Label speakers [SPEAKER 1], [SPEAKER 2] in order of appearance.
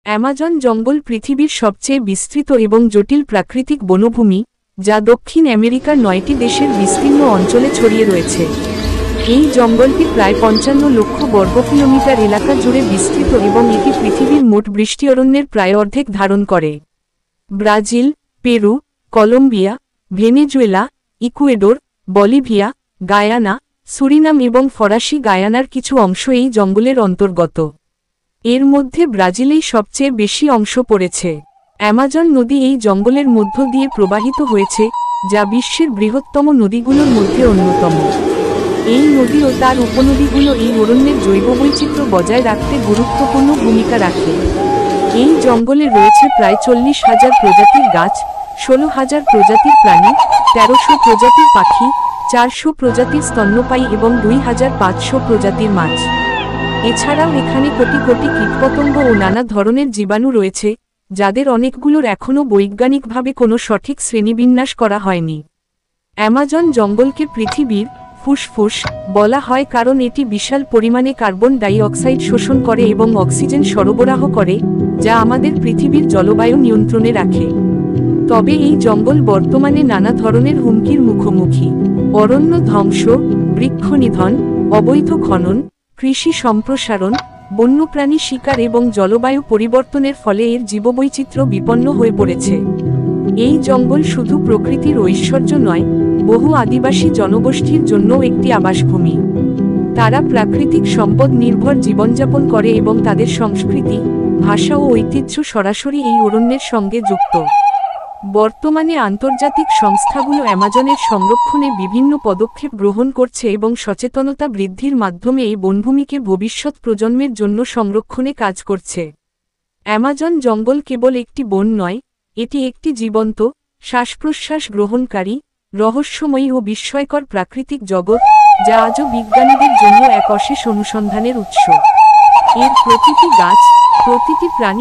[SPEAKER 1] Amazon জঙ্গল পৃথিবীর সবচেয়ে বিস্তৃত এবং জটিল প্রাকৃতিক বনভূমি, যা দক্ষিণ আমেরিকার 9টি দেশের বিস্তীর্ণ অঞ্চলে ছড়িয়ে রয়েছে। এই জঙ্গলটি প্রায় 55 লক্ষ বর্গকিলোমিটার এলাকা জুড়ে বিস্তৃত এবং এটি পৃথিবীর মোট বৃষ্টি অরণ্যের প্রায় অর্ধেক ধারণ করে। Brazil, Peru, Colombia, Venezuela, Ecuador, Bolivia, Guyana, Suriname এবং ফরাসি গায়ানার কিছু অংশ এই জঙ্গলের অন্তর্গত। এর মধ্যে ব্রাজিলেই সবচেয়ে বেশি অংশ পড়েছে। অ্যামাজন নদী এই জঙ্গলের মধ্য দিয়ে প্রবাহিত হয়েছে, যা বিশ্বের বৃহত্তম নদীগুলোর মধ্যে অন্যতম। এই নদী ও তার উপনদীগুলো এই অরণ্যের জৈববৈচিত্র্য বজায় রাখতে গুরুত্বপূর্ণ ভূমিকা রাখে। এই জঙ্গলে রয়েছে প্রায় 40,000 প্রজাতির গাছ, 16,000 প্রজাতির প্রাণী, 1300 প্রজাতির পাখি, 400 প্রজাতির স্তন্যপায়ী এবং 2,500 প্রজাতির মাছ। এছাড়াও এখানে কোটি কোটি কীটপতঙ্গ ও নানা ধরনের জীবাণু রয়েছে, যাদের অনেকগুলোর এখনও বৈজ্ঞানিকভাবে কোনো সঠিক শ্রেণীবিন্যাস করা হয়নি। অ্যামাজন জঙ্গলকে পৃথিবীর ফুসফুস বলা হয় কারণ এটি বিশাল পরিমাণে কার্বন ডাই অক্সাইড শোষণ করে এবং অক্সিজেন সরবরাহ করে, যা আমাদের পৃথিবীর জলবায়ু নিয়ন্ত্রণে রাখে। তবে এই জঙ্গল বর্তমানে নানা ধরনের হুমকির মুখোমুখি। অরণ্য ধ্বংস, বৃক্ষনিধন, অবৈধ খনন, কৃষি সম্প্রসারণ, বন্যপ্রাণী শিকার এবং জলবায়ু পরিবর্তনের ফলে এর জীববৈচিত্র্য বিপন্ন হয়ে পড়েছে। এই জঙ্গল শুধু প্রকৃতির ঐশ্বর্য নয়, বহু আদিবাসী জনগোষ্ঠীর জন্যও একটি আবাসভূমি। তারা প্রাকৃতিক সম্পদ নির্ভর জীবনযাপন করে এবং তাদের সংস্কৃতি, ভাষা ও ঐতিহ্য সরাসরি এই অরণ্যের সঙ্গে যুক্ত। বর্তমানে আন্তর্জাতিক সংস্থাগুলো অ্যামাজনের সংরক্ষণে বিভিন্ন পদক্ষেপ গ্রহণ করছে এবং সচেতনতা বৃদ্ধির মাধ্যমে এই বনভূমিকে ভবিষ্যৎ প্রজন্মের জন্য সংরক্ষণে কাজ করছে। অ্যামাজন জঙ্গল কেবল একটি বন নয়, এটি একটি জীবন্ত, শ্বাসপ্রশ্বাস গ্রহণকারী, রহস্যময়ী ও বিস্ময়কর প্রাকৃতিক জগৎ, যা আজও বিজ্ঞানীদের জন্য এক অশেষ অনুসন্ধানের উৎস। এর প্রতিটি গাছ, প্রতিটি প্রাণী